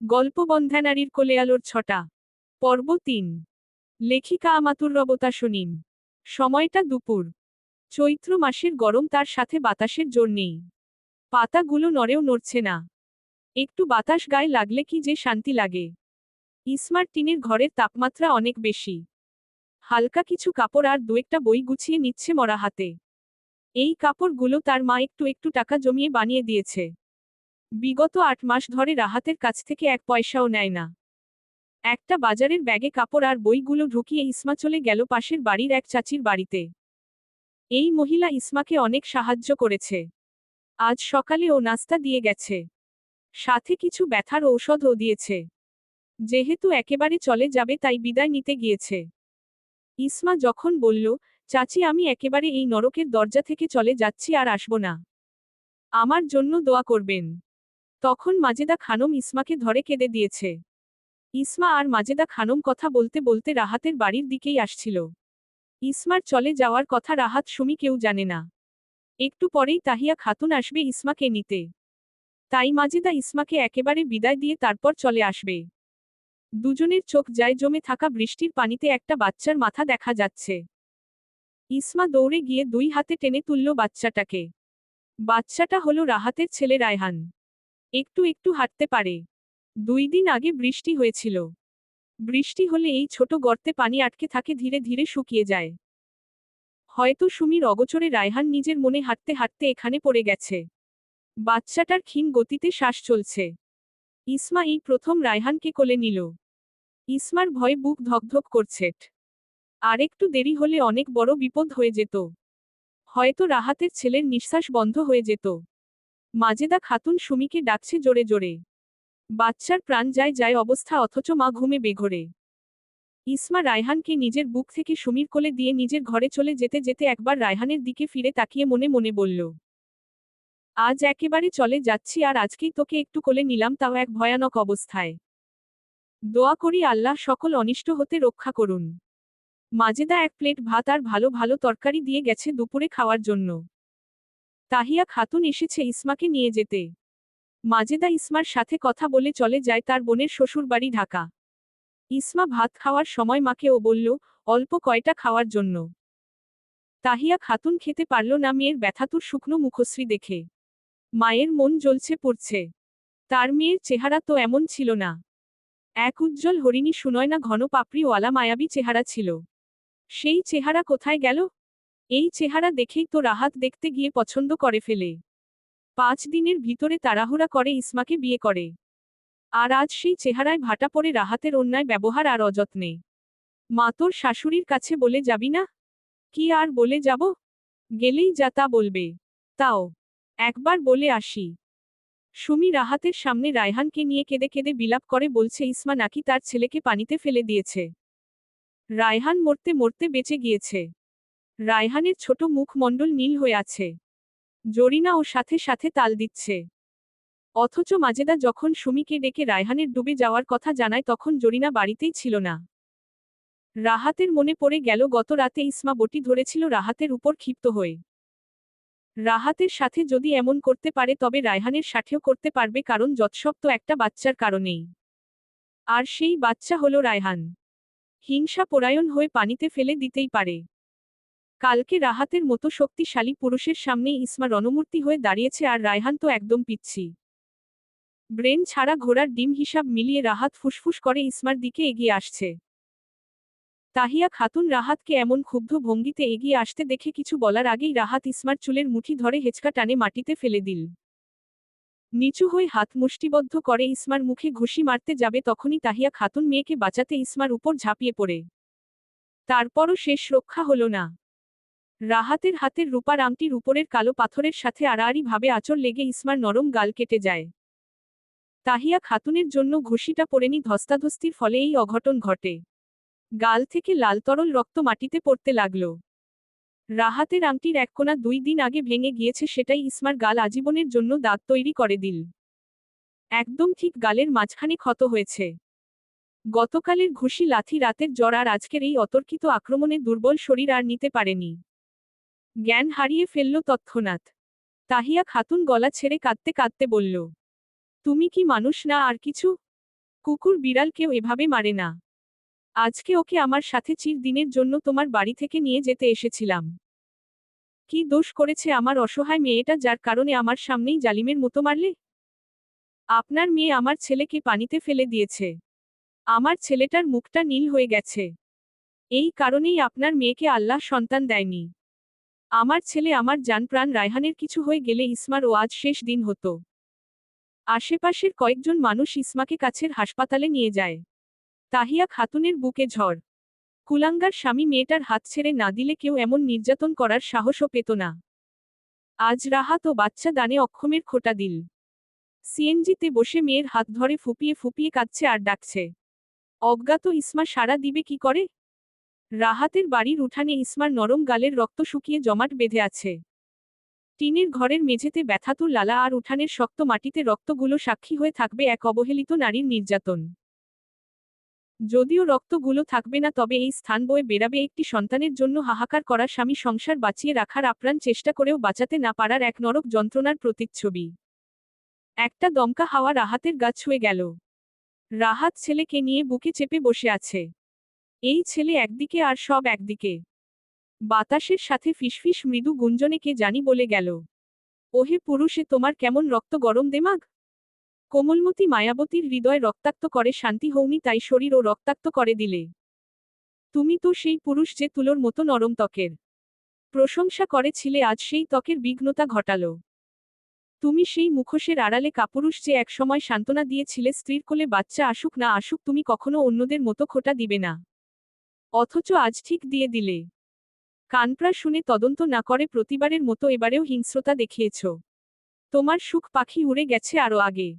গল্প বন্ধ্যানারীর কোলে আলোর ছটা। পর্ব ৩। লেখিকা আমাতুর রবতা শনিম। সময়টা দুপুর। চৈত্র মাসের গরম, তার সাথে বাতাসের জোর নেই। পাতাগুলো নড়েও নড়ছে না। একটু বাতাস গায়ে লাগলে কি যে শান্তি লাগে। ইসমার টিনের ঘরের তাপমাত্রা অনেক বেশি। হালকা কিছু কাপড় আর দু-একটা বই গুছিয়ে নিচ্ছে মরা হাতে। এই কাপড়গুলো তার মা একটু একটু টাকা জমিয়ে বানিয়ে দিয়েছে। বিগত ৮ মাস ধরে রাহাতের কাছ থেকে ১ পয়সাও নেয় না। একটা বাজারের ব্যাগে কাপড় আর বইগুলো ঢুকিয়ে ইসমা চলে গেল পাশের বাড়ির এক চাচির বাড়িতে। এই মহিলা ইসমাকে অনেক সাহায্য করেছে। আজ সকালে ও নাস্তা দিয়ে গেছে, সাথে কিছু ব্যথার ঔষধও দিয়েছে। যেহেতু একেবারে চলে যাবে তাই বিদায় নিতে গিয়েছে। ইসমা যখন বলল, চাচি আমি একেবারে এই নরকের দরজা থেকে চলে যাচ্ছি আর আসব না, আমার জন্য দোয়া করবেন, তখন মাজেদা খানম ইসমাকে ধরে কেঁদে দিয়েছে। ইসমা আর মাজেদা খানম কথা বলতে বলতে রাহাতের বাড়ির দিকেই আসছিল। ইসমার চলে যাওয়ার কথা রাহাত সুমি কেউ জানে না। একটু পরেই তাহিয়া খাতুন আসবে ইসমাকে নিতে। তাই মাজেদা ইসমাকে একেবারে বিদায় দিয়ে তারপর চলে আসবে। দুজনের চোখ যায় জমে থাকা বৃষ্টির পানিতে একটা বাচ্চার মাথা দেখা যাচ্ছে। ইসমা দৌড়ে গিয়ে ২ হাতে টেনে তুলল বাচ্চাটাকে। বাচ্চাটা হলো রাহাতের ছেলে রায়হান। একটু একটু হাঁটতে পারে। ২ দিন আগে বৃষ্টি হয়েছিল। বৃষ্টি হলে এই ছোট গর্তে পানি আটকে থাকে, ধীরে ধীরে শুকিয়ে যায়। হয়তো সুমির অগোচরে রায়হান নিজের মনে হাঁটতে হাঁটতে এখানে পড়ে গেছে। বাচ্চাটার ক্ষীণ গতিতে শ্বাস চলছে। ইসমা এই প্রথম রায়হানকে কোলে নিল। ইসমার ভয়ে বুক ধকধক করছে। আরেকটু দেরি হলে অনেক বড় বিপদ হয়ে যেত। হয়তো রাহাতের ছেলের নিঃশ্বাস বন্ধ হয়ে যেত। মাজেদা খাতুন সুমিকে ডাকছে জোরে জোরে। বাচ্চার প্রাণ যায় যায় অবস্থা, অথচ মা ঘুমে বেঘোরে। ইসমা রায়হানকে নিজের বুক থেকে সুমির কোলে দিয়ে নিজের ঘরে চলে যেতে যেতে একবার রায়হানের দিকে ফিরে তাকিয়ে মনে মনে বলল, আজ একেবারে চলে যাচ্ছি আর আজকেই তোকে একটু কোলে নিলাম, তাও এক ভয়ানক অবস্থায়। দোয়া করি আল্লাহ সকল অনিষ্ট হতে রক্ষা করুন। মাজেদা ১ প্লেট ভাত আর ভালো ভালো তরকারি দিয়ে গেছে দুপুরে খাওয়ার জন্য। তাহিয়া খাতুন এসেছে ইসমাকে নিয়ে যেতে। মাজেদা ইসমার সাথে কথা বলে চলে যায় তার বোনের শ্বশুরবাড়ি ঢাকা। ইসমা ভাত খাওয়ার সময় মাকেও বলল, অল্প কয়টা খাওয়ার জন্য। তাহিয়া খাতুন খেতে পারল না মেয়ের ব্যথাতুর শুকনো মুখশ্রী দেখে। মায়ের মন জ্বলছে পড়ছে। তার মেয়ের চেহারা তো এমন ছিল না। এক উজ্জ্বল হরিণী সুনয়না ঘন পাপড়িওয়ালা মায়াবী চেহারা ছিল। সেই চেহারা কোথায় গেল? এই চেহারা দেখেই তো রাহাত দেখতে গিয়ে পছন্দ করে ফেলে। ৫ দিনের ভিতরে তাড়াহুড়া করে ইসমাকে বিয়ে করে। আর আজ সেই চেহারায় ভাটা পড়ে রাহাতের অন্যায় ব্যবহার আর অযত্নে। মা তোর শাশুড়ির কাছে বলে যাবি না? কি আর বলে যাব? গেলেই যা তা বলবে। তাও একবার বলে আসি। সুমি রাহাতের সামনে রায়হানকে নিয়ে কেঁদে কেঁদে বিলাপ করে বলছে ইসমা নাকি তার ছেলেকে পানিতে ফেলে দিয়েছে। রায়হান মরতে মরতে বেঁচে গিয়েছে। রায়হানের ছোট মুখমণ্ডল নীল হয়ে আছে। জরিনা ও সাথে সাথে তাল দিচ্ছে। অথচ মাজেদা যখন সুমিকে ডেকে রায়হানের ডুবে যাওয়ার কথা জানায় তখন জরিনা বাড়িতেই ছিল না। রাহাতের মনে পড়ে গেল গত রাতে ইসমা বটি ধরেছিল রাহাতের উপর ক্ষিপ্ত হয়ে। রাহাতের সাথে যদি এমন করতে পারে তবে রায়হানের সাথেও করতে পারবে, কারণ যৎসব তো একটা বাচ্চার কারণেই। আর সেই বাচ্চা হলো রায়হান। হিংসা পরায়ণ হয়ে পানিতে ফেলে দিতেই পারে। কালকে রাহাতের মতো শক্তিশালী পুরুষের সামনেই ইসমা রণমূর্তি হয়ে দাঁড়িয়েছে আর রায়হান তো একদম পিচ্ছি। ব্রেন ছাড়া ঘোড়ার ডিম হিসাব মিলিয়ে রাহাত ফুসফুস করে ইসমার দিকে এগিয়ে আসছে। তাহিয়া খাতুন রাহাতকে এমন ক্ষুব্ধ ভঙ্গিতে এগিয়ে আসতে দেখে কিছু বলার আগেই রাহাত ইসমার চুলের মুঠি ধরে হেঁচকা টানে মাটিতে ফেলে দিল। নিচু হয়ে হাত মুষ্টিবদ্ধ করে ইসমার মুখে ঘুষি মারতে যাবে তখনই তাহিয়া খাতুন মেয়েকে বাঁচাতে ইসমার উপর ঝাঁপিয়ে পড়ে। তারপরও শেষ রক্ষা হলো না। রাহাতের হাতের রূপার আংটির উপরের কালো পাথরের সাথে আড়াআড়ি ভাবে আঁচড় লেগে ইসমার নরম গাল কেটে যায়। তাহিয়া খাতুনের জন্য ঘুষিটা পড়েনি, ধস্তাধস্তির ফলে এই অঘটন ঘটে। গাল থেকে লাল তরল রক্ত মাটিতে পড়তে লাগল। রাহাতের আংটির এক কোণা ২ দিন আগে ভেঙে গিয়েছে, সেটাই ইসমার গাল আজীবনের জন্য দাগ তৈরি করে দিল। একদম ঠিক গালের মাঝখানে ক্ষত হয়েছে। গতকালের ঘুষি, লাথি, রাতের জ্বর আর আজকের এই অতর্কিত আক্রমণে দুর্বল শরীর আর নিতে পারেনি। জ্ঞান হারিয়ে ফেলল তৎক্ষণাৎ। তাহিয়া খাতুন গলা ছেড়ে কাঁদতে কাঁদতে বলল, তুমি কি মানুষ না আর কিছু? কুকুর বিড়াল কেউ এভাবে মারে না। আজকে ওকে আমার সাথে চিরদিনের জন্য তোমার বাড়ি থেকে নিয়ে যেতে এসেছিলাম। কি দোষ করেছে আমার অসহায় মেয়েটা যার কারণে আমার সামনেই জালিমের মতো মারলে? আপনার মেয়ে আমার ছেলেকে পানিতে ফেলে দিয়েছে। আমার ছেলেটার মুখটা নীল হয়ে গেছে। এই কারণেই আপনার মেয়েকে আল্লাহ সন্তান দেয়নি। আমার ছেলে আমার জানপ্রাণ রায়হানের কিছু হয়ে গেলে ইসমার ও আজ শেষ দিন হতো। আশেপাশের কয়েকজন মানুষ ইসমাকে কাছের হাসপাতালে নিয়ে যায়। তাহিয়া খাতুনের বুকে ঝড়। কুলাঙ্গার স্বামী মেয়েটার হাত ছেড়ে না দিলে কেউ এমন নির্যাতন করার সাহসও পেত না। আজ রাহাত ও বাচ্চা দানে অক্ষমের খোটা দিল। সিএনজিতে বসে মেয়ের হাত ধরে ফুপিয়ে ফুপিয়ে কাঁদছে আর ডাকছে। অজ্ঞাত ইসমা সাড়া দিবে কি করে? রাহাতের বাড়ির উঠানে ইসমার নরম গালের রক্ত শুকিয়ে জমাট বেঁধে আছে। টিনের ঘরের মেঝেতে ব্যথাতুর লালা আর উঠানের শক্ত মাটিতে রক্তগুলো সাক্ষী হয়ে থাকবে এক অবহেলিত নারীর নির্যাতন। যদিও রক্তগুলো থাকবে না, তবে এই স্থান বয়ে বেরাবে একটি সন্তানের জন্য হাহাকার করা স্বামী সংসার বাঁচিয়ে রাখার আপ্রাণ চেষ্টা করেও বাঁচাতে না পারার এক নরক যন্ত্রণার প্রতিচ্ছবি। একটা দমকা হাওয়া রাহাতের গা ছুঁয়ে গেল। রাহাত ছেলেকে নিয়ে বুকে চেপে বসে আছে। এই ছেলে একদিকে আর সব একদিকে। বাতাসের সাথে ফিসফিস মৃদু গুঞ্জনে কে জানি বলে গেল, ওহে পুরুষে তোমার কেমন রক্ত গরম দেমাগ। কোমলমতি মায়াবতীর হৃদয় রক্তাক্ত করে শান্তি হওনি, তাই শরীরও রক্তাক্ত করে দিলে। তুমি তো সেই পুরুষ যে তুলোর মতো নরম ত্বকের। প্রশংসা করেছিলে, আজ সেই ত্বকের বিঘ্নতা ঘটালো। তুমি সেই মুখোশের আড়ালে কাপুরুষ যে একসময় সান্ত্বনা দিয়েছিলে স্ত্রীর কোলে বাচ্চা আসুক না আসুক তুমি কখনো অন্যদের মতো খোটা দিবে না। অথচ আজ ঠিক দিয়ে দিলে। কানপ্রা শুনে তদন্ত না করে প্রতিবারের মতো এবারেও হিংস্রতা দেখিয়েছ। তোমার সুখ পাখি উড়ে গেছে আরও আগে।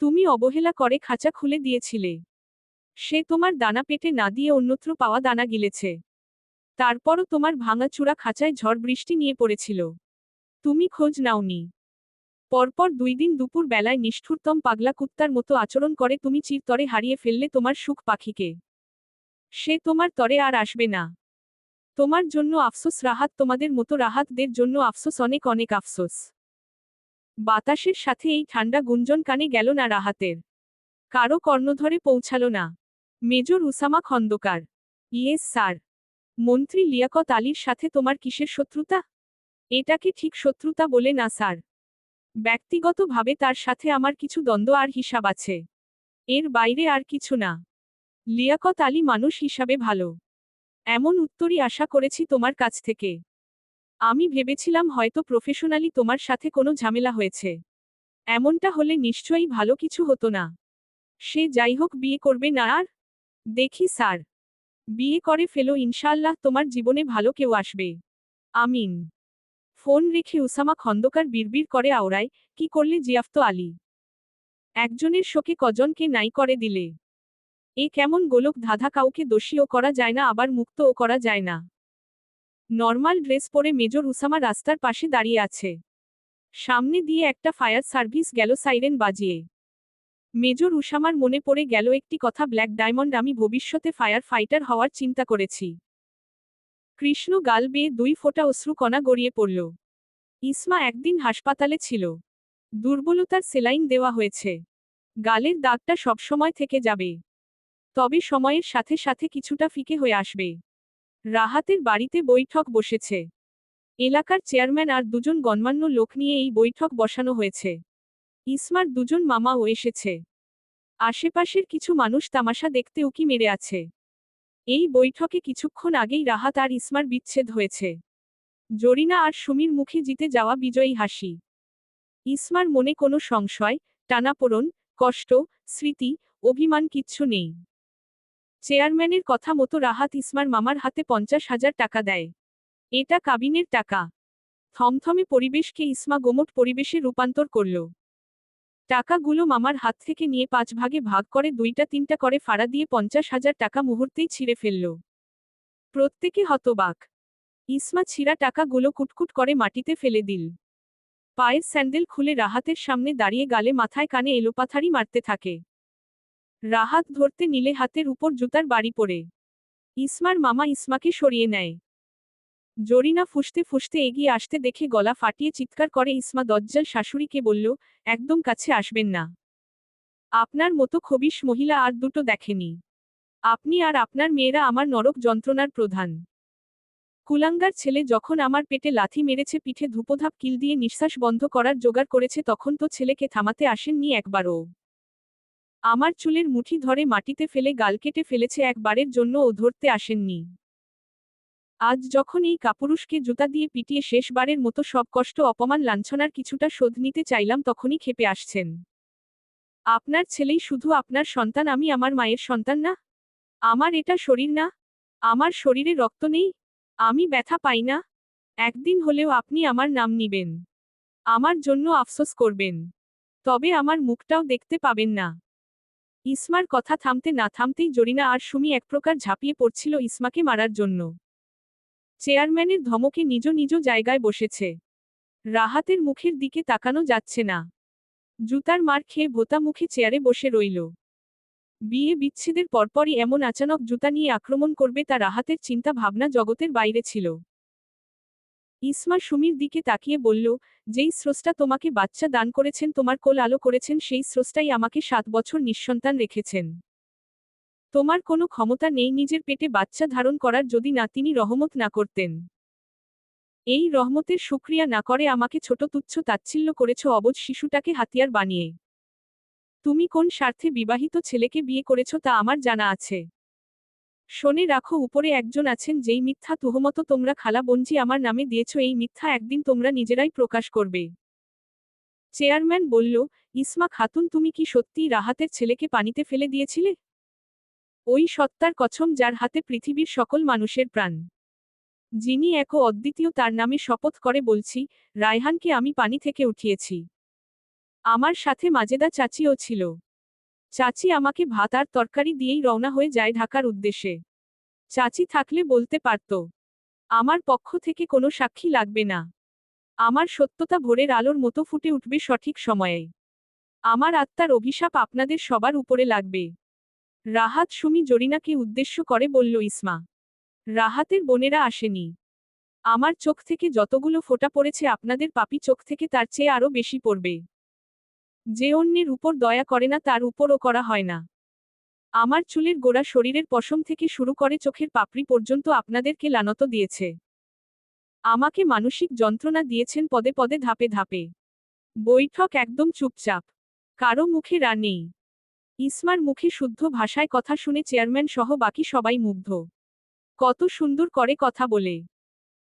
তুমি অবহেলা করে খাঁচা খুলে দিয়েছিলে। সে তোমার দানা পেটে না দিয়ে অন্যত্র পাওয়া দানা গিলেছে। তারপরও তোমার ভাঙাচূড়া খাঁচায় ঝড় বৃষ্টি নিয়ে পড়েছিল। তুমি খোঁজ নাওনি। পরপর 2 দিন দুপুর বেলায় নিষ্ঠুরতম পাগলা কুত্তার মতো আচরণ করে তুমি চিরতরে হারিয়ে ফেললে তোমার সুখ পাখিকে। সে তোমার তরে আর আসবে না। তোমার জন্য আফসোস রাহাত, তোমাদের মতো রাহাতদের জন্য আফসোস, অনেক অনেক আফসোস। বাতাসের সাথে এই ঠান্ডা গুঞ্জন কানে গেল না রাহাতের। কারো কর্ণধরে পৌঁছালো না। Major Usama Khandakar. Yes sir. মন্ত্রী লিয়াকত আলীর সাথে তোমার কিসের শত্রুতা? এটাকে ঠিক শত্রুতা বলে না স্যার। ব্যক্তিগতভাবে তার সাথে আমার কিছু দ্বন্দ্ব আর হিসাব আছে। এর বাইরে আর কিছু না। লিয়াকত আলী মানুষ হিসাবে ভালো। এমন উত্তরই আশা করেছি তোমার কাছ থেকে। আমি ভেবেছিলাম হয়তো প্রফেশনালি তোমার সাথে কোনো ঝামেলা হয়েছে। এমনটা হলে নিশ্চয়ই ভালো কিছু হতো না। সে যাই হোক, বিয়ে করবে না আর? দেখি স্যার। বিয়ে করে ফেলো, ইনশাআল্লাহ তোমার জীবনে ভালো কেউ আসবে। আমিন। ফোন রেখে উসামা খন্দকার বিড়বিড় করে আওড়ায়, কি করলে জিয়াফত আলী? একজনের শোকে কজনকে নাই করে দিলে। এ কেমন গোলক ধাঁধা, কাউকে দোষীও করা যায় না আবার মুক্তও করা যায় না। নর্মাল ড্রেস পরে মেজর উসামা রাস্তার পাশে দাঁড়িয়ে আছে। সামনে দিয়ে একটা ফায়ার সার্ভিস গেল সাইরেন বাজিয়ে। মেজর উসামার মনে পড়ে গেল একটি কথা, ব্ল্যাক ডায়মন্ড, আমি ভবিষ্যতে ফায়ার ফাইটার হওয়ার চিন্তা করেছি। কৃষ্ণ গাল বেয়ে 2 ফোঁটা অশ্রু কণা গড়িয়ে পড়ল। ইসমা একদিন হাসপাতালে ছিল। দুর্বলতার সেলাইন দেওয়া হয়েছে। গালের দাগটা সবসময় থেকে যাবে। তবে সময়ের সাথে সাথে কিছুটা ফিকে হয়ে আসবে। রাহাতের বাড়িতে বৈঠক বসেছে। এলাকার চেয়ারম্যান আর 2জন গণ্যমান্য লোক নিয়ে এই বৈঠক বসানো হয়েছে। ইসমার 2জন মামাও এসেছে। আশেপাশের কিছু মানুষ তামাশা দেখতে উকি মেরে আছে। এই বৈঠকে কিছুক্ষণ আগেই রাহাত আর ইসমার বিচ্ছেদ হয়েছে। জরিনা আর সুমির মুখে জিতে যাওয়া বিজয়ী হাসি। ইসমার মনে কোনো সংশয়, টানাপোড়ন, কষ্ট, স্মৃতি, অভিমান কিচ্ছু নেই। চেয়ারম্যানের কথা মতো রাহাত ইসমার মামার হাতে 50,000 টাকা দেয়। এটা কাবিনের টাকা। থমথমে পরিবেশকে ইসমা গোমট পরিবেশে রূপান্তর করল। টাকাগুলো মামার হাত থেকে নিয়ে 5 ভাগে ভাগ করে 2টা-3টা করে ফাড়া দিয়ে 50,000 টাকা মুহূর্তেই ছিঁড়ে ফেলল। প্রত্যেকে হতবাক। ইসমা ছিঁড়া টাকাগুলো কুটকুট করে মাটিতে ফেলে দিল। পায়ের স্যান্ডেল খুলে রাহাতের সামনে দাঁড়িয়ে গালে মাথায় কানে এলোপাথারি মারতে থাকে। রাহাত ধরতে নিলে হাতের উপর জুতার বাড়ি পড়ে। ইসমার মামা ইসমাকে সরিয়ে নেয়। জরিনা ফুঁসতে ফুঁসতে এগিয়ে আসতে দেখে গলা ফাটিয়ে চিৎকার করে ইসমা দজ্জাল শাশুড়িকে বলল, একদম কাছে আসবেন না। আপনার মতো খবিশ মহিলা আর দুটো দেখেনি। আপনি আর আপনার মেয়েরা আমার নরক যন্ত্রণার প্রধান। কুলাঙ্গার ছেলে যখন আমার পেটে লাথি মেরেছে, পিঠে ধূপধাপ কিল দিয়ে নিঃশ্বাস বন্ধ করার জোগাড় করেছে, তখন তো ছেলেকে থামাতে আসেননি একবারও। আমার চুলের মুঠি ধরে মাটিতে ফেলে গাল কেটে ফেলেছে, একবারের জন্য ও ধরতে আসেননি। আজ যখন এই কাপুরুষকে জুতা দিয়ে পিটিয়ে শেষবারের মতো সব কষ্ট অপমান লাঞ্ছনার কিছুটা শোধ নিতে চাইলাম, তখনই ক্ষেপে আসছেন। আপনার ছেলেই শুধু আপনার সন্তান, আমি আমার মায়ের সন্তান না? আমার এটা শরীর না? আমার শরীরে রক্ত নেই? আমি ব্যথা পাই না? একদিন হলেও আপনি আমার নাম নিবেন। আমার জন্য আফসোস করবেন। তবে আমার মুখটাও দেখতে পাবেন না। ইসমার কথা থামতে না থামতেই জরিনা আর সুমি একপ্রকার ঝাঁপিয়ে পড়ছিল ইসমাকে মারার জন্য। চেয়ারম্যানের ধমকে নিজ নিজ জায়গায় বসেছে। রাহাতের মুখের দিকে তাকানো যাচ্ছে না। জুতার মার খেয়ে ভোতা মুখে চেয়ারে বসে রইল। বিয়ে বিচ্ছেদের পরপরই এমন আচানক জুতা নিয়ে আক্রমণ করবে তা রাহাতের চিন্তা ভাবনা জগতের বাইরে ছিল। ইসমা সুমির দিকে তাকিয়ে বলল, যেই স্রষ্টা তোমাকে বাচ্চা দান করেছেন, তোমার কোল আলো করেছেন, সেই স্রষ্টাই আমাকে 7 বছর নিঃসন্তান রেখেছেন। তোমার কোনো ক্ষমতা নেই নিজের পেটে বাচ্চা ধারণ করার, যদি না তিনি রহমত না করতেন। এই রহমতের শুকরিয়া না করে আমাকে ছোট তুচ্ছ তাচ্ছিল্য করেছ, অবুঝ শিশুটাকে হাতিয়ার বানিয়ে। তুমি কোন স্বার্থে বিবাহিত ছেলেকে বিয়ে করেছ তা আমার জানা আছে। শোনে রাখো, উপরে একজন আছেন যেই মিথ্যা তুহমত তোমরা খালা বঞ্জি আমার নামে দিয়েছ, এই মিথ্যা একদিন তোমরা নিজেরাই প্রকাশ করবে। চেয়ারম্যান বলল, ইসমা খাতুন, তুমি কি সত্যিই রাহাতের ছেলেকে পানিতে ফেলে দিয়েছিলে? ওই সত্তার কসম যার হাতে পৃথিবীর সকল মানুষের প্রাণ, যিনি এক ও অদ্বিতীয়, তার নামে শপথ করে বলছি, রায়হানকে আমি পানি থেকে উঠিয়েছি। আমার সাথে মাজেদা চাচিও ছিল। চাচি আমাকে ভাত আর তরকারি দিয়েই রওনা হয়ে যায় ঢাকার উদ্দেশ্যে। চাচি থাকলে বলতে পারত, আমার পক্ষ থেকে কোনো সাক্ষী লাগবে না। আমার সত্যতা ভোরের আলোর মতো ফুটে উঠবে সঠিক সময়ে। আমার আত্মার অভিশাপ আপনাদের সবার উপরে লাগবে। রাহাত সুমি জরিনাকে উদ্দেশ্য করে বলল, ইসমা, রাহাতের বোনেরা আসেনি। আমার চোখ থেকে যতগুলো ফোঁটা পড়েছে, আপনাদের পাপী চোখ থেকে তার চেয়ে আরও বেশি পড়বে। যে অন্যের উপর দয়া করে না তার উপরও করা হয় না। আমার চুলের গোড়া শরীরের পশম থেকে শুরু করে চোখের পাপড়ি পর্যন্ত আপনাদেরকে লানত দিয়েছে। আমাকে মানসিক যন্ত্রণা দিয়েছেন পদে পদে, ধাপে ধাপে। বৈঠক একদম চুপচাপ। কারো মুখে রা নেই। ইসমার মুখে শুদ্ধ ভাষায় কথা শুনে চেয়ারম্যান সহ বাকি সবাই মুগ্ধ। কত সুন্দর করে কথা বলে।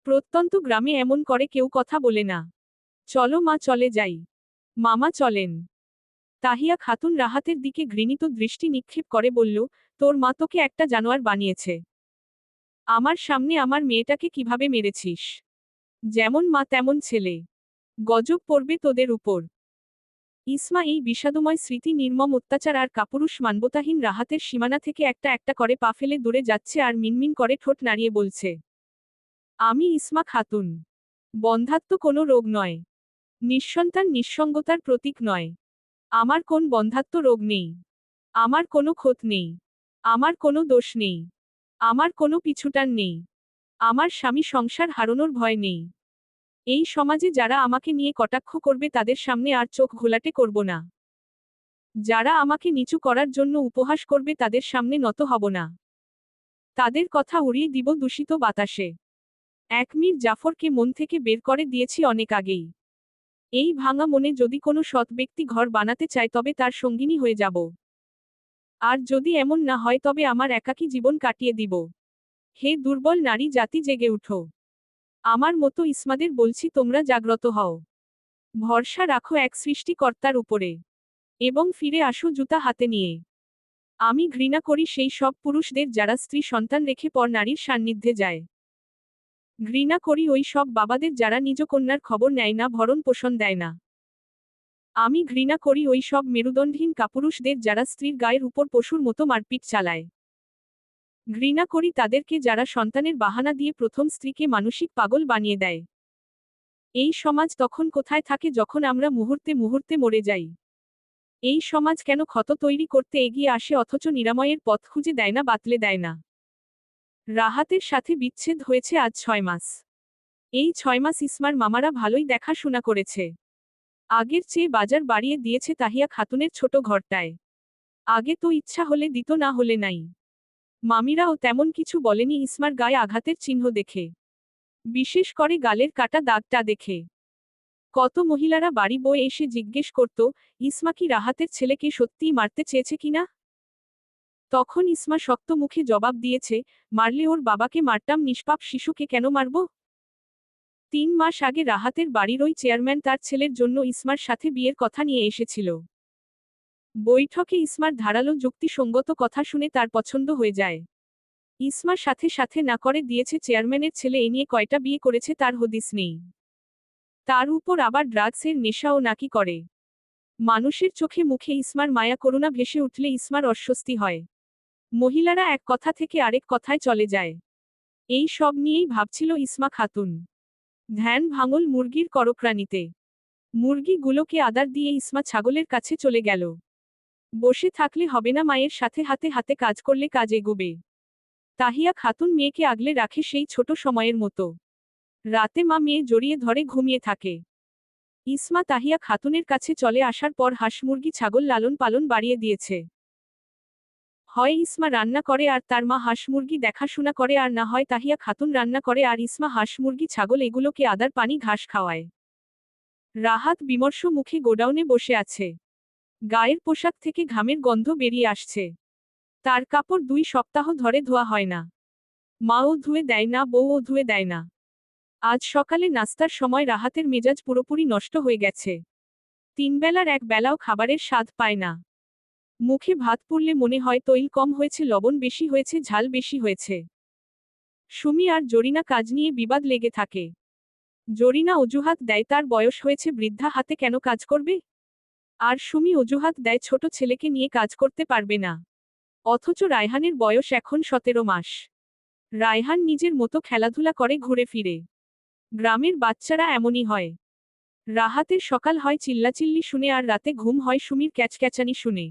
প্রত্যন্ত গ্রামে এমন করে কেউ কথা বলে না। চলো মা, চলে যাই। মামা চলেন। তাহিয়া খাতুন রাহাতের দিকে ঘৃণিত দৃষ্টি নিক্ষেপ করে বলল, তোর মা তোকে একটা জানোয়ার বানিয়েছে। আমার সামনে আমার মেয়েটাকে কিভাবে মেরেছিস? যেমন মা তেমন ছেলে। গজব পড়বে তোদের উপর। ইসমা এই বিষাদময় স্মৃতি, নির্মম অত্যাচার আর কাপুরুষ মানবতাহীন রাহাতের সীমানা থেকে একটা একটা করে পা ফেলে দূরে যাচ্ছে আর মিনমিন করে ঠোঁট নাড়িয়ে বলছে, আমি ইসমা খাতুন। বন্ধ্যাত্ব কোনো রোগ নয়। নিঃসন্তান নিঃসঙ্গতার প্রতীক নয়। আমার কোন বন্ধ্যাত্ব রোগ নেই। আমার কোনো ক্ষত নেই। আমার কোনো দোষ নেই। আমার কোনো পিছুটান নেই। আমার স্বামী সংসার হারানোর ভয় নেই। এই সমাজে যারা আমাকে নিয়ে কটাক্ষ করবে তাদের সামনে আর চোখ ঘোলাটে করব না। যারা আমাকে নিচু করার জন্য উপহাস করবে তাদের সামনে নত হব না। তাদের কথা উড়িয়ে দিব দূষিত বাতাসে। এক মীর জাফরকে মন থেকে বের করে দিয়েছি অনেক আগেই। এই ভাঙা মনে যদি কোনো সৎ ব্যক্তি ঘর বানাতে চায় তবে তার সঙ্গিনী হয়ে যাব। আর যদি এমন না হয় তবে আমার একাকী জীবন কাটিয়ে দিব। হে দুর্বল নারী জাতি, জেগে উঠো। আমার মতো ইসমাদের বলছি, তোমরা জাগ্রত হও। ভরসা রাখো এক সৃষ্টিকর্তার উপরে। এবং ফিরে আসো জুতা হাতে নিয়ে। আমি ঘৃণা করি সেই সব পুরুষদের যারা স্ত্রী সন্তান রেখে পর নারীর সান্নিধ্যে যায়। ঘৃণা করি ওই সব বাবাদের যারা নিজ কন্যার খবর নেয় না, ভরণ পোষণ দেয় না। আমি ঘৃণা করি ওই সব মেরুদণ্ডহীন কাপুরুষদের যারা স্ত্রীর গায়ের উপর পশুর মতো মারপিট চালায়। ঘৃণা করি তাদেরকে যারা সন্তানের বাহানা দিয়ে প্রথম স্ত্রীকে মানসিক পাগল বানিয়ে দেয়। এই সমাজ তখন কোথায় থাকে যখন আমরা মুহূর্তে মুহূর্তে মরে যাই? এই সমাজ কেন ক্ষত তৈরি করতে এগিয়ে আসে অথচ নিরাময়ের পথ খুঁজে দেয় না, বাতলে দেয় না? রাহাতের সাথে বিচ্ছেদ হয়েছে আজ 6 মাস। এই 6 মাস ইসমার মামারা ভালোই দেখাশোনা করেছে। আগের চেয়ে বাজার বাড়িয়ে দিয়েছে তাহিয়া খাতুনের ছোট ঘরটায়। আগে তো ইচ্ছা হলে দিত, না হলে নাই। মামিরাও তেমন কিছু বলেনি ইসমার গায়ে আঘাতের চিহ্ন দেখে, বিশেষ করে গালের কাটা দাগটা দেখে। কত মহিলারা বাড়ি বয়ে এসে জিজ্ঞেস করত, ইসমা কি রাহাতের ছেলেকে সত্যিই মারতে চেয়েছে কিনা। তখন ইসমা শক্ত মুখে জবাব দিয়েছে, মারলে ওর বাবাকে মারতাম, নিষ্পাপ শিশুকে কেন মারব। 3 মাস আগে রাহাতের বাড়ির ওই চেয়ারম্যান তার ছেলের জন্য ইসমার সাথে বিয়ের কথা নিয়ে এসেছিল। বৈঠকে ইসমার ধারালো যুক্তিসঙ্গত কথা শুনে তার পছন্দ হয়ে যায়। ইসমার সাথে সাথে না করে দিয়েছে চেয়ারম্যানের ছেলে, এ নিয়ে কয়টা বিয়ে করেছে তার হদিস নেই। তার উপর আবার ড্রাগসের নেশাও নাকি করে। মানুষের চোখে মুখে ইসমার মায়া করুণা ভেসে উঠলে ইসমার অস্বস্তি হয়। মহিলারা এক কথা থেকে আরেক কথায় চলে যায়। এই সব নিয়েই ভাবছিল ইসমা খাতুন। ধ্যান ভাঙল মুরগির করকরানিতে। মুরগিগুলোকে আদার দিয়ে ইসমা ছাগলের কাছে চলে গেল। বসে থাকলে হবে না, মায়ের সাথে হাতে হাতে কাজ করলে কাজ এগোবে। তাহিয়া খাতুন মেয়েকে আগলে রাখে সেই ছোট সময়ের মতো। রাতে মা মেয়ে জড়িয়ে ধরে ঘুমিয়ে থাকে। ইসমা তাহিয়া খাতুনের কাছে চলে আসার পর হাঁস মুরগি ছাগল লালন পালন বাড়িয়ে দিয়েছে। হয় ইসমা রান্না করে আর তার মা হাঁস মুরগি দেখাশোনা করে, আর না হয় তাহিয়া খাতুন রান্না করে আর ইসমা হাঁস মুরগি ছাগল এগুলোকে আদার পানি ঘাস খাওয়ায়। রাহাত বিমর্ষ মুখে গোডাউনে বসে আছে। গায়ের পোশাক থেকে ঘামের গন্ধ বেরিয়ে আসছে। তার কাপড় 2 সপ্তাহ ধরে ধোয়া হয় না। মাও ধুয়ে দেয় না, বউও ধুয়ে দেয় না। আজ সকালে নাস্তার সময় রাহাতের মেজাজ পুরোপুরি নষ্ট হয়ে গেছে। 3 বেলার এক বেলাও খাবারের স্বাদ পায় না। মুখে ভাত পুড়লে মনে হয় তৈল কম হয়েছে, লবণ বেশি হয়েছে, ঝাল বেশি হয়েছে। সুমি আর জরিনা কাজ নিয়ে বিবাদ লেগে থাকে। জরিনা অজুহাত দেয় তার বয়স হয়েছে, বৃদ্ধা হাতে কেন কাজ করবে। আর সুমি অজুহাত দেয় ছোট ছেলেকে নিয়ে কাজ করতে পারবে না। অথচ রায়হানের বয়স এখন 17 মাস। রায়হান নিজের মতো খেলাধুলা করে ঘুরে ফিরে। গ্রামের বাচ্চারা এমনই হয়। রাহাতের সকাল হয় চিল্লাচিল্লি শুনে আর রাতে ঘুম হয় সুমির ক্যাচক্যাচানি শুনে।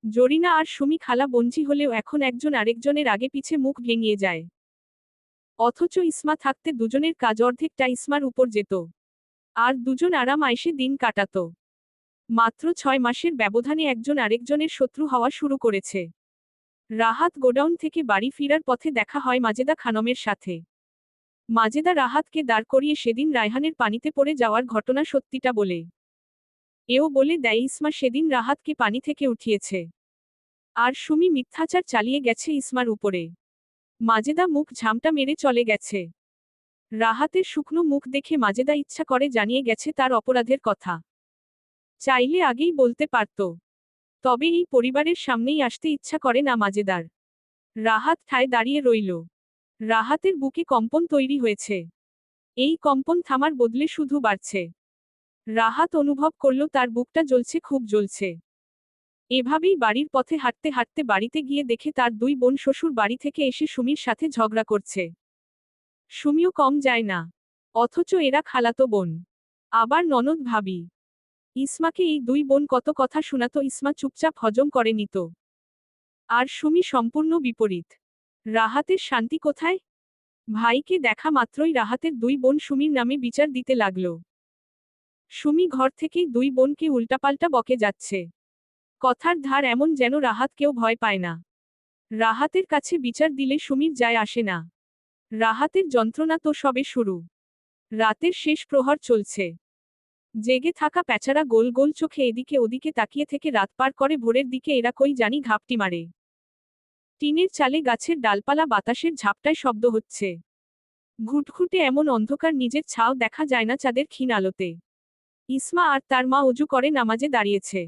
জরিনা আর সুমি খালা বঞ্জি হলেও এখন একজন আরেকজনের আগে পিছে মুখ ভেঙিয়ে যায়। অথচ ইসমা থাকতে দুজনের কাজ অর্ধেকটা ইসমার উপর যেত। আর দুজন আরাম আয়েশে দিন কাটাত। মাত্র 6 মাসের ব্যবধানে একজন আরেকজনের শত্রু হওয়া শুরু করেছে। রাহাত গোডাউন থেকে বাড়ি ফিরার পথে দেখা হয় মাজেদা খানমের সাথে। মাজেদা রাহাতকে দাঁড় করিয়ে সেদিন রায়হানের পানিতে পড়ে যাওয়ার ঘটনা সত্যিটা বলে। এও বলে দেয় ইসমা সেদিন রাহাতকে পানি থেকে উঠিয়েছে। আর সুমি মিথ্যাচার চালিয়ে গেছে ইসমার উপরে। মাজেদা মুখ ঝামটা মেরে চলে গেছে। রাহাতের শুকনো মুখ দেখে মাজেদা ইচ্ছা করে জানিয়ে গেছে তার অপরাধের কথা। চাইলে আগেই বলতে পারত। তবে এই পরিবারের সামনেই আসতে ইচ্ছা করে না মাজেদার। রাহাত ঠায় দাঁড়িয়ে রইল। রাহাতের বুকে কম্পন তৈরি হয়েছে। এই কম্পন থামার বদলে শুধু বাড়ছে। রাহাত অনুভব করল তার বুকটা জ্বলছে, খুব জ্বলছে। এভাবেই বাড়ির পথে হাঁটতে হাঁটতে বাড়িতে গিয়ে দেখে তার 2 বোন শ্বশুর বাড়ি থেকে এসে সুমির সাথে ঝগড়া করছে। সুমিও কম যায় না। অথচ এরা খালাতো বোন। আবার ননদ ভাবি। ইসমাকে এই 2 বোন কত কথা শোনাতো, ইসমা চুপচাপ হজম করে নিত। আর সুমি সম্পূর্ণ বিপরীত। রাহাতের শান্তি কোথায়? ভাইকে দেখা মাত্রই রাহাতের 2 বোন সুমির নামে বিচার দিতে লাগল। সুমি ঘর থেকেই 2 বোনকে উল্টাপাল্টা বকে যাচ্ছে। কথার ধার এমন যেন রাহাতকেও ভয় পায় না। রাহাতের কাছে বিচার দিলে সুমির যায় আসে না। রাহাতের যন্ত্রণা তো সবে শুরু। রাতের শেষ প্রহর চলছে। জেগে থাকা প্যাচারা গোল গোল চোখে এদিকে ওদিকে তাকিয়ে থেকে রাত পার করে, ভোরের দিকে এরা কই জানি ঘাপটি মারে। টিনের চালে গাছের ডালপালা বাতাসের ঝাপটায় শব্দ হচ্ছে। ঘুটঘুটে এমন অন্ধকার, নিজের ছাও দেখা যায় না চাঁদের ক্ষীণ আলোতে। ইসমা আর তার মা অজু করে নামাজে দাঁড়িয়েছে।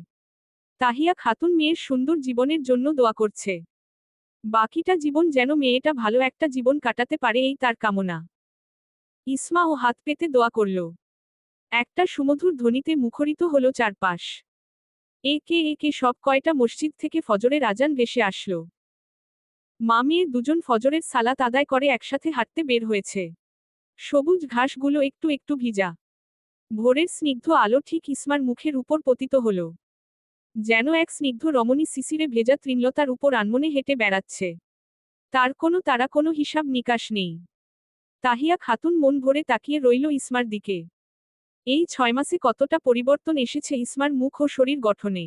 তাহিয়া খাতুন মেয়ের সুন্দর জীবনের জন্য দোয়া করছে। বাকিটা জীবন যেন মেয়েটা ভালো একটা জীবন কাটাতে পারে, এই তার কামনা। ইসমা ও হাত পেতে দোয়া করল। একটা সুমধুর ধ্বনিতে মুখরিত হলো চারপাশ। একে একে সব কয়টা মসজিদ থেকে ফজরের আজান ভেসে আসলো। মা মেয়ে দুজন ফজরের সালাত আদায় করে একসাথে হাঁটতে বের হয়েছে। সবুজ ঘাসগুলো একটু একটু ভিজা। ভোরের স্নিগ্ধ আলো ঠিক ইসমার মুখের উপর পতিত হল। যেন এক স্নিগ্ধ রমণী শিশিরে ভেজা তৃণলতার উপর আনমনে হেঁটে বেড়াচ্ছে। তার কোনো তারা, কোনো হিসাব নিকাশ নেই। তাহিয়া খাতুন মন ভরে তাকিয়ে রইল ইসমার দিকে। এই 6 মাসে কতটা পরিবর্তন এসেছে ইসমার মুখ ও শরীর গঠনে।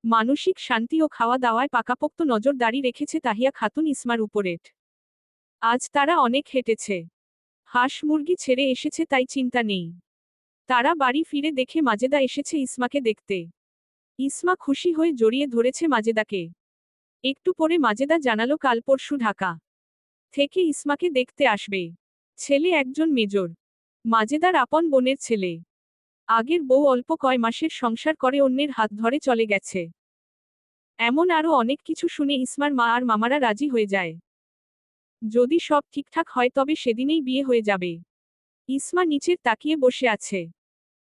মানসিক শান্তি ও খাওয়া দাওয়ায় পাকাপোক্ত নজরদারি রেখেছে তাহিয়া খাতুন ইসমার উপরেট। আজ তারা অনেক হেঁটেছে, হাঁস মুরগি ছেড়ে এসেছে, তাই চিন্তা নেই। তারা বাড়ি ফিরে দেখে মাজেদা এসেছে ইসমাকে দেখতে। ইসমা খুশি হয়ে জড়িয়ে ধরেছে মাজেদাকে। একটু পরে মাজেদা জানালো কাল পরশু ঢাকা থেকে ইসমাকে দেখতে আসবে। ছেলে একজন মেজর, মাজেদার আপন বোনের ছেলে। আগের বউ অল্প কয় মাসের সংসার করে অন্যের হাত ধরে চলে গেছে। এমন আরও অনেক কিছু শুনে ইসমার মা আর মামারা রাজি হয়ে যায়। যদি সব ঠিকঠাক হয় তবে সেদিনেই বিয়ে হয়ে যাবে। ইসমা নিচের তাকিয়ে বসে আছে।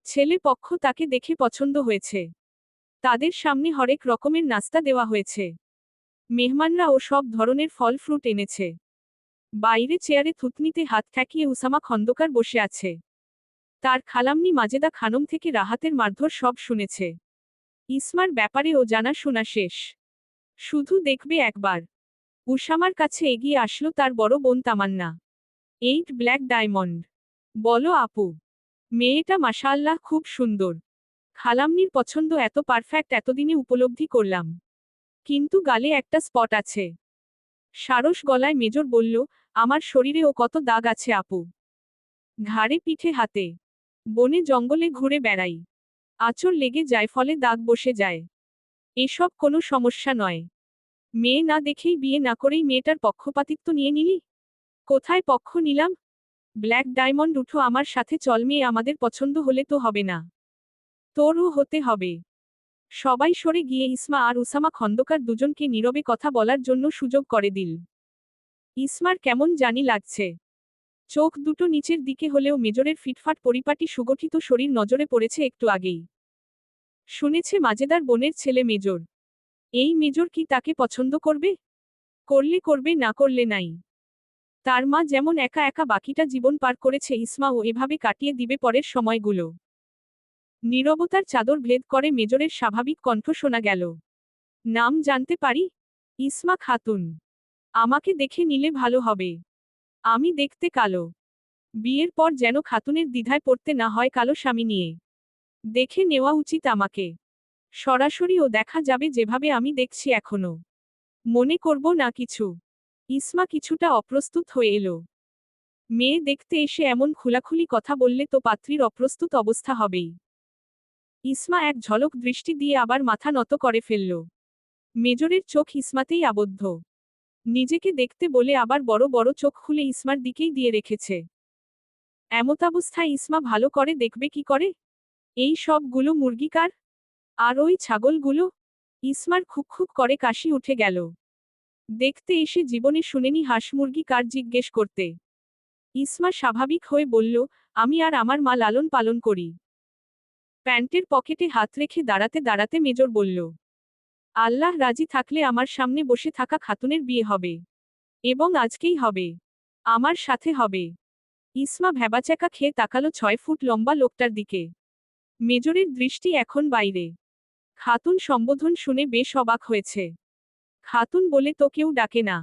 ছেলে পক্ষ তাকে দেখে পছন্দ হয়েছে। তাদের সামনে হরেক রকমের নাস্তা দেওয়া হয়েছে। মেহমানরা ও সব ধরনের ফল ফ্রুট এনেছে। বাইরে চেয়ারে থুতনিতে হাত ঠেকিয়ে উসামা খন্দকার বসে আছে। তার খালাম্নি মাজেদা খানম থেকে রাহাতের মারধর সব শুনেছে। ইসমার ব্যাপারে ও জানা শোনা শেষ, শুধু দেখবে একবার। উসামার কাছে এগিয়ে আসলো তার বড় বোন তামান্না। 8 ব্ল্যাক ডায়মন্ড। বলো আপু, মেয়েটা মাশাআল্লাহ খুব সুন্দর। খালাম্নির পছন্দ এত পারফেক্ট এতদিনে উপলব্ধি করলাম। কিন্তু গালে একটা স্পট আছে। সারস গলায় মেজর বলল, আমার শরীরেও কত দাগ আছে আপু। ঘাড়ে পিঠে হাতে। বনে জঙ্গলে ঘুরে বেড়াই, আঁচড় লেগে যায় ফলে দাগ বসে যায়। এসব কোনো সমস্যা নয়। মেয়ে না দেখেই বিয়ে না করেই মেয়েটার পক্ষপাতিত্ব নিয়ে নিলি। কোথায় পক্ষ নিলাম? ব্ল্যাক ডায়মন্ড উঠো আমার সাথে চল, মেয়ে আমাদের পছন্দ হলে তো হবে না, তোরও হতে হবে। সবাই সরে গিয়ে ইসমা আর উসামা খন্দকার দুজনকে নীরবে কথা বলার জন্য সুযোগ করে দিল। ইসমার কেমন জানি লাগছে। চোখ দুটো নিচের দিকে হলেও মেজরের ফিটফাট পরিপাটি সুগঠিত শরীর নজরে পড়েছে একটু আগেই। শুনেছে মাজেদার বোনের ছেলে মেজর। এই মেজর কি তাকে পছন্দ করবে? করলে করবে, না করলে নাই। তার মা যেমন একা একা বাকিটা জীবন পার করেছে, ইসমাও এভাবে কাটিয়ে দিবে পরের সময়গুলো। নীরবতার চাদর ভেদ করে মেজরের স্বাভাবিক কণ্ঠ শোনা গেল। নাম জানতে পারি? ইসমা খাতুন। আমাকে দেখে নিলে ভালো হবে। আমি দেখতে কালো। বিয়ের পর যেন খাতুনের দ্বিধায় পড়তে না হয় কালো স্বামী নিয়ে। দেখে নেওয়া উচিত আমাকে। সরাসরি ও দেখা যাবে যেভাবে আমি দেখছি এখনো। মনে করব না কিছু। ইসমা কিছুটা অপ্রস্তুত হয়ে এলো। মেয়ে দেখতে এসে এমন খোলাখুলি কথা বললে তো পাত্রীর অপ্রস্তুত অবস্থা হবেই। ইসমা এক ঝলক দৃষ্টি দিয়ে আবার মাথা নত করে ফেলল। মেজরের চোখ ইসমাতেই আবদ্ধ। নিজেকে দেখতে বলে আবার বড় বড় চোখ খুলে ইসমার দিকেই দিয়ে রেখেছে। এমতাবস্থায় ইসমা ভালো করে দেখবে কি করে? এই সবগুলো মুরগি কার? আর ওই ছাগলগুলো? ইসমার খুকখুক করে কাশি উঠে গেল। দেখতে এসে জীবনে শুনেনি হাঁস মুরগি কার জিজ্ঞেস করতে। ইসমা স্বাভাবিক হয়ে বলল, আমি আর আমার মা লালন পালন করি। প্যান্টের পকেটে হাত রেখে দাঁড়াতে দাঁড়াতে মেজর বলল, আল্লাহ রাজি থাকলে আমার সামনে বসে থাকা খাতুনের বিয়ে হবে। এবং আজকেই হবে। আমার সাথে হবে। ইসমা ভ্যাবাচ্যাকা খেয়ে তাকালো 6 ফুট লম্বা লোকটার দিকে। মেজরের দৃষ্টি এখন বাইরে। খাতুন সম্বোধন শুনে বেশ অবাক হয়েছে। খাতুন বলে তো কেউ ডাকে না।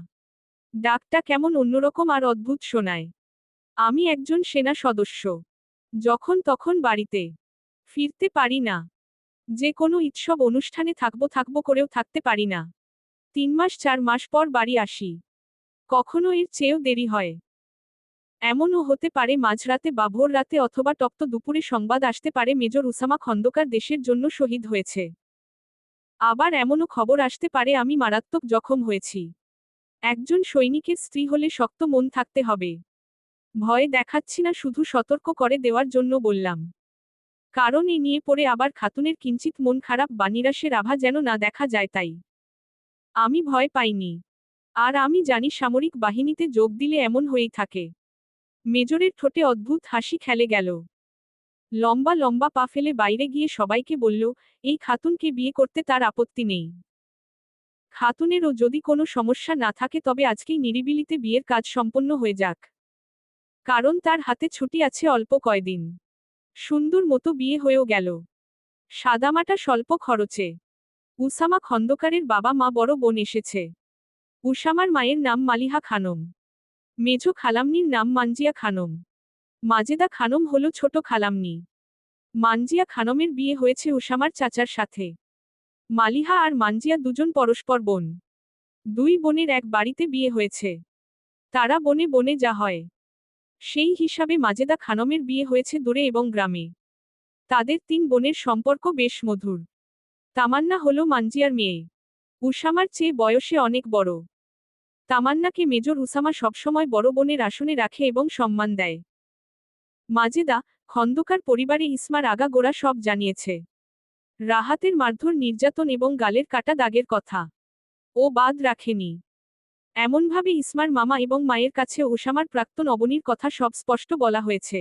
ডাকটা কেমন অন্যরকম আর অদ্ভুত শোনায়। আমি একজন সেনা সদস্য। যখন তখন বাড়িতে ফিরতে পারি না। যে কোনো উৎসব অনুষ্ঠানে থাকবো করেও থাকতে পারি না। 3 মাস 4 মাস পর বাড়ি আসি। কখনো এর চেয়েও দেরি হয়। এমনও হতে পারে মাঝরাতে বা ভোর রাতে অথবা টপ্ত দুপুরে সংবাদ আসতে পারে মেজর উসামা খন্দকার দেশের জন্য শহীদ হয়েছে। আবার এমনও খবর আসতে পারে আমি মারাত্মক জখম হয়েছি। একজন সৈনিকের স্ত্রী হলে শক্ত মন থাকতে হবে। ভয় দেখাচ্ছি না, শুধু সতর্ক করে দেওয়ার জন্য বললাম। কারণ এ নিয়ে পড়ে আবার খাতুনের কিঞ্চিত মন খারাপ বা নিরাশের আভা যেন না দেখা যায়, তাই আমি ভয় পাইনি। আর আমি জানি সামরিক বাহিনীতে যোগ দিলে এমন হয়েই থাকে। মেজরের ঠোঁটে অদ্ভুত হাসি খেলে গেল। লম্বা লম্বা পা ফেলে বাইরে গিয়ে সবাইকে বলল, এই খাতুনকে বিয়ে করতে তার আপত্তি নেই। খাতুনেরও যদি কোনো সমস্যা না থাকে তবে আজকেই নিরিবিলিতে বিয়ের কাজ সম্পন্ন হয়ে যাক। কারণ তার হাতে ছুটি আছে অল্প কয়দিন। সুন্দর মতো বিয়ে হয়েও গেল। সাদামাটা স্বল্প খরচে। উসামা খন্দকারের বাবা মা বড় বোন এসেছে। উসামার মায়ের নাম মালিহা খানম। মেজ খালাম্নির নাম মানজিয়া খানম। মাজেদা খানম হল ছোট খালাম্নি। মানজিয়া খানমের বিয়ে হয়েছে উসামার চাচার সাথে। মালিহা আর মানজিয়া দুজন পরস্পর বোন। দুই বোনের এক বাড়িতে বিয়ে হয়েছে। তারা বনে বনে যা হয় সেই হিসাবে মাজেদা খানমের বিয়ে হয়েছে দূরে এবং গ্রামে। তাদের তিন বোনের সম্পর্ক বেশ মধুর। তামান্না হলো মানজিয়ার মেয়ে। উসামার চেয়ে বয়সে অনেক বড়। তামান্নাকে মেজর উসামা সবসময় বড় বোনের আসনে রাখে এবং সম্মান দেয়। মাজেদা খন্দকার পরিবারে ইসমার আগাগোড়া সব জানিয়েছে। রাহাতের মারধর, নির্যাতন এবং গালের কাটা দাগের কথা ও বাদ রাখেনি। এমনভাবে ইসমার মামা এবং মায়ের কাছে ওসামার প্রাক্তন অবনীর কথা সব স্পষ্ট বলা হয়েছে।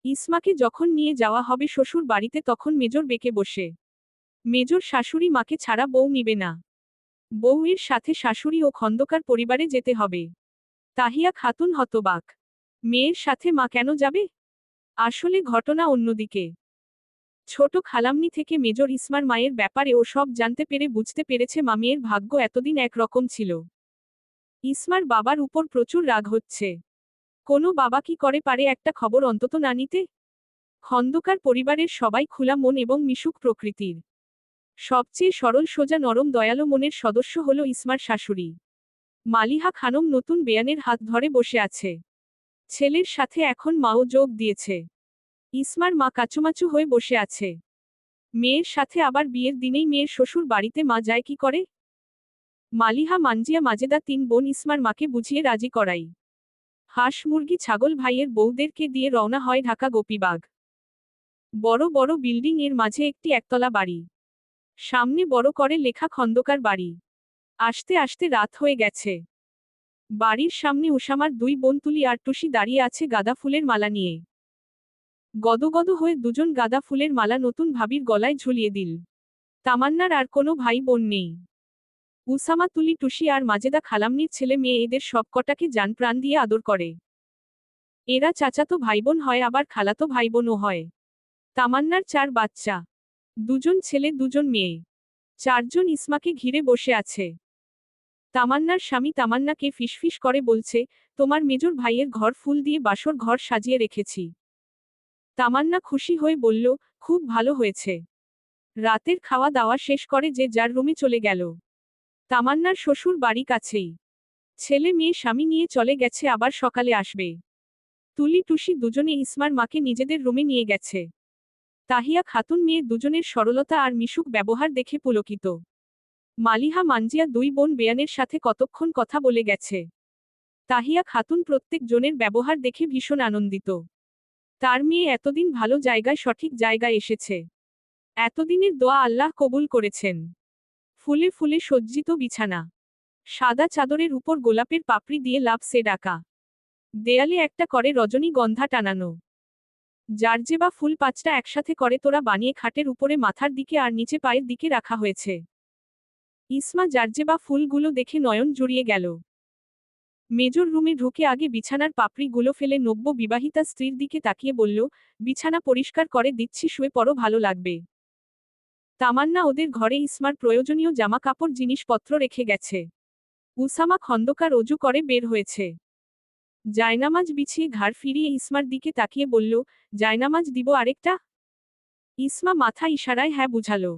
ইসমাকে যখন নিয়ে যাওয়া হবে শ্বশুর বাড়িতে তখন মেজর বেঁকে বসে। মেজর শাশুড়ি মাকে ছাড়া বউ নিবে না। বউয়ের সাথে শাশুড়ি ও খন্দকার পরিবারে যেতে হবে। তাহিয়া খাতুন হতবাক। মেয়ের সাথে মা কেন যাবে? আসলে ঘটনা অন্যদিকে। ছোট খালামনি থেকে মেজর ইসমার মায়ের ব্যাপারে ও সব জানতে পেরে বুঝতে পেরেছে মা মেয়ের ভাগ্য এতদিন একরকম ছিল। ইসমার বাবার উপর প্রচুর রাগ হচ্ছে। কোনো বাবা কি করে পারে একটা খবর অন্তত না নিতে? খন্দকার পরিবারের সবাই খোলা মন এবং মিশুক প্রকৃতির। সবচেয়ে সরল সোজা নরম দয়ালু মনের সদস্য হল ইসমার শাশুড়ি মালিহা খানম। নতুন বেয়ানের হাত ধরে বসে আছে। ছেলের সাথে এখন মাও যোগ দিয়েছে। ইসমার মা কাচুমাচু হয়ে বসে আছে। মেয়ের সাথে আবার বিয়ের দিনেই মেয়ের শ্বশুর বাড়িতে মা যায় কি করে? মালিহা, মানজিয়া, মাজেদা তিন বোন ইসমার মাকে বুঝিয়ে রাজি করাই। হাঁস মুরগি ছাগল ভাইয়ের বউদেরকে দিয়ে রওনা হয় ঢাকা গোপীবাগ। বড় বড় বিল্ডিং এর মাঝে একটি একতলা বাড়ি। সামনে বড় করে লেখা খন্দকার বাড়ি। আসতে আসতে রাত হয়ে গেছে। বাড়ির সামনে উসামার দুই বোন তুলি আর টুসি দাঁড়িয়ে আছে গাঁদা ফুলের মালা নিয়ে। গদগদ হয়ে দুজন গাঁদা ফুলের মালা নতুন ভাবির গলায় ঝুলিয়ে দিল। তামান্নার আর কোনো ভাই বোন নেই। উসামা, তুলি, টুসি আর মাজেদা খালামনির ছেলে মেয়ে এদের সবকটাকে জান প্রাণ দিয়ে আদর করে। এরা চাচাতো ভাইবোন হয় আবার খালাতো ভাইবোনও হয়। তামান্নার 4 বাচ্চা, দুজন ছেলে দুজন মেয়ে। 4 জন ইসমাকে ঘিরে বসে আছে। তামান্নার স্বামী তামান্নাকে ফিসফিস করে বলছে, তোমার মেজর ভাইয়ের ঘর ফুল দিয়ে বাসর ঘর সাজিয়ে রেখেছি। তামান্না খুশি হয়ে বলল, খুব ভালো হয়েছে। রাতের খাওয়া দাওয়া শেষ করে যে যার রুমে চলে গেল। তামান্নার শ্বশুর বাড়ি কাছেই। ছেলে মেয়ে স্বামী নিয়ে চলে গেছে, আবার সকালে আসবে। তুলি টুসি দুজনে ইসমার মাকে নিজেদের রুমে নিয়ে গেছে। তাহিয়া খাতুন মেয়ে দুজনের সরলতা আর মিশুক ব্যবহার দেখে পুলকিত। মালিহা, মানজিয়া দুই বোন বেয়ানের সাথে কতক্ষণ কথা বলে গেছে। তাহিয়া খাতুন প্রত্যেক জনের ব্যবহার দেখে ভীষণ আনন্দিত। তার মেয়ে এতদিন ভালো জায়গায় সঠিক জায়গায় এসেছে। এতদিনের দোয়া আল্লাহ কবুল করেছেন। ফুলে ফুলে সজ্জিত বিছানা, সাদা চাদরের উপর গোলাপের পাপড়ি দিয়ে লাভ সে ডাকা। দেয়ালে একটা করে রজনীগন্ধা টানানো। জারজেবা ফুল 5টা একসাথে করে তোড়া বানিয়ে খাটের উপরে মাথার দিকে আর নিচে পায়ের দিকে রাখা হয়েছে। ইসমা জারজেবা ফুলগুলো দেখে নয়ন জুড়িয়ে গেল। মেজর রুমে ঢুকে আগে বিছানার পাপড়িগুলো ফেলে নব্য বিবাহিতা স্ত্রীর দিকে তাকিয়ে বলল, বিছানা পরিষ্কার করে দিচ্ছি, শুয়ে পড়ো, ভালো লাগবে। তামান্না ওদের ঘরে ইসমার প্রয়োজনীয় জামা কাপড় জিনিসপত্র রেখে গেছে। উসামা খন্দকার অজু করে বের হয়েছে। জায়নামাজ বিছিয়ে ঘাড় ফিরিয়ে ইসমার দিকে তাকিয়ে বলল, জায়নামাজ দিব আরেকটা? ইসমা মাথা ইশারায় হ্যাঁ বুঝালো।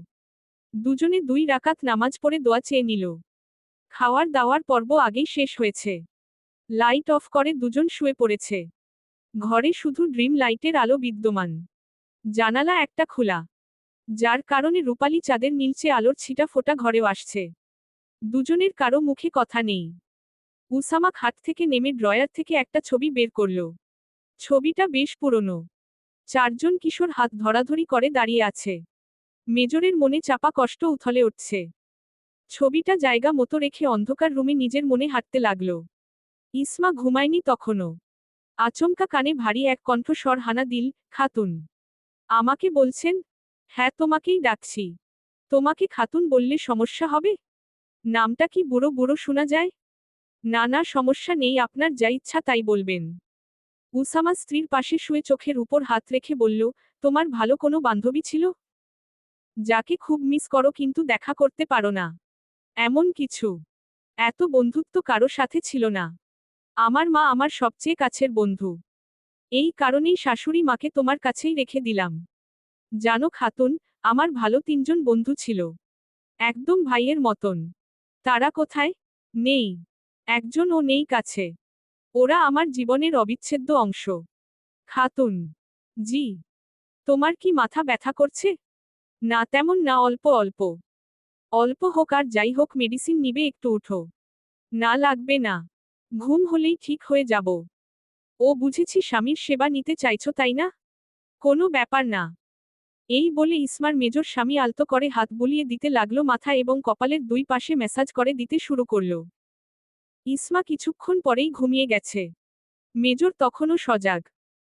দুজনে 2 রাকাত নামাজ পড়ে দোয়া চেয়ে নিল। খাওয়ার দাওয়ার পর্ব আগেই শেষ হয়েছে। লাইট অফ করে দুজন শুয়ে পড়েছে। ঘরে শুধু ড্রিম লাইটের আলো বিদ্যমান। জানালা একটা খোলা, যার কারণে রূপালী চাঁদের নীলচে আলোর ছিটা ফোটা ঘরেও আসছে। দুজনের কারো মুখে কথা নেই। উসামা খাট থেকে নেমে ড্রয়ার থেকে একটা ছবি বের করল। ছবিটা বেশ পুরনো। 4 জন কিশোর হাত ধরাধরি করে দাঁড়িয়ে আছে। মেজরের মনে চাপা কষ্ট উথলে উঠছে। ছবিটা জায়গা মতো রেখে অন্ধকার রুমে নিজের মনে হাঁটতে লাগল। ইসমা ঘুমায়নি তখনও। আচমকা কানে ভারী এক কণ্ঠস্বর হানা দিল, খাতুন। আমাকে বলছেন? হ্যাঁ, তোমাকেই ডাকছি। তোমাকে খাতুন বললে সমস্যা হবে? নামটা কি বুড়ো বুড়ো শোনা যায়? না না, সমস্যা নেই, আপনার যা ইচ্ছা তাই বলবেন। উসামা স্ত্রীর পাশে শুয়ে চোখের উপর হাত রেখে বলল, তোমার ভালো কোনো বান্ধবী ছিল? যাকে খুব মিস করো কিন্তু দেখা করতে পারো না? এমন কিছু? এত বন্ধুত্ব কারো সাথে ছিল না। আমার মা আমার সবচেয়ে কাছের বন্ধু। এই কারণেই শাশুড়ি মাকে তোমার কাছেই রেখে দিলাম। জানো খাতুন, আমার ভালো 3 জন বন্ধু ছিল। একদম ভাইয়ের মতন। তারা কোথায়? নেই। একজনও নেই কাছে। ওরা আমার জীবনের অবিচ্ছেদ্য অংশ। খাতুন। জি। তোমার কি মাথা ব্যথা করছে? না তেমন না, অল্প অল্প। অল্প হোক আর যাই হোক, মেডিসিন নিবে, একটু উঠো। না লাগবে না। ঘুম হলেই ঠিক হয়ে যাব। ও বুঝেছি, স্বামীর সেবা নিতে চাইছো তাই না? কোনো ব্যাপার না। এই বলে ইসমার মেজর স্বামী আলতো করে হাত বুলিয়ে দিতে লাগলো মাথা এবং কপালের দুই পাশে ম্যাসাজ করে দিতে শুরু করল। ইসমা কিছুক্ষণ পরেই ঘুমিয়ে গেছে। মেজর তখনও সজাগ।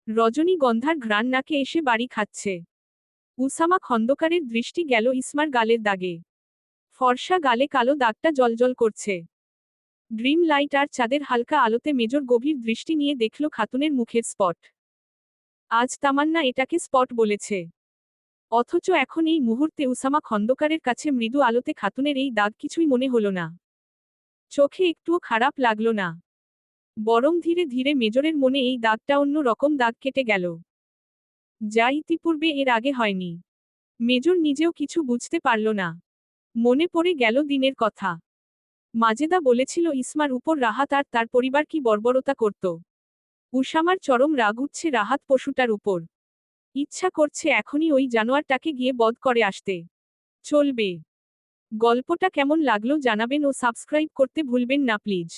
রজনীগন্ধার ঘ্রাণ নাকে এসে বাড়ি খাচ্ছে। উসামা খন্দকারের দৃষ্টি গেল ইসমার গালের দাগে। ফর্সা গালে কালো দাগটা জ্বলজ্বল করছে। ড্রিম লাইট আর চাঁদের হালকা আলোতে মেজর গভীর দৃষ্টি নিয়ে দেখল খাতুনের মুখের স্পট। আজ তামান্না এটাকে স্পট বলেছে। অথচ এখন এই মুহূর্তে উসামা খন্দকারের কাছে মৃদু আলোতে খাতুনের এই দাগ কিছুই মনে হলো না। চোখে একটুও খারাপ লাগলো না। বরং ধীরে ধীরে মেজরের মনে এই দাগটা অন্য রকম দাগ কেটে গেল, যা ইতিপূর্বে এর আগে হয়নি। মেজর নিজেও কিছু বুঝতে পারল না। মনে পড়ে গেল দিনের কথা। মাজেদা বলেছিল ইসমার উপর রাহাত আর তার পরিবার কি বর্বরতা করত। উসামার চরম রাগ উঠছে রাহাত পশুটার উপর। ইচ্ছা করছে এখনই ওই জানোয়ারটাকে গিয়ে বধ করে আসতে। চলবে। গল্পটা কেমন লাগলো জানাবেন ও সাবস্ক্রাইব করতে ভুলবেন না প্লিজ।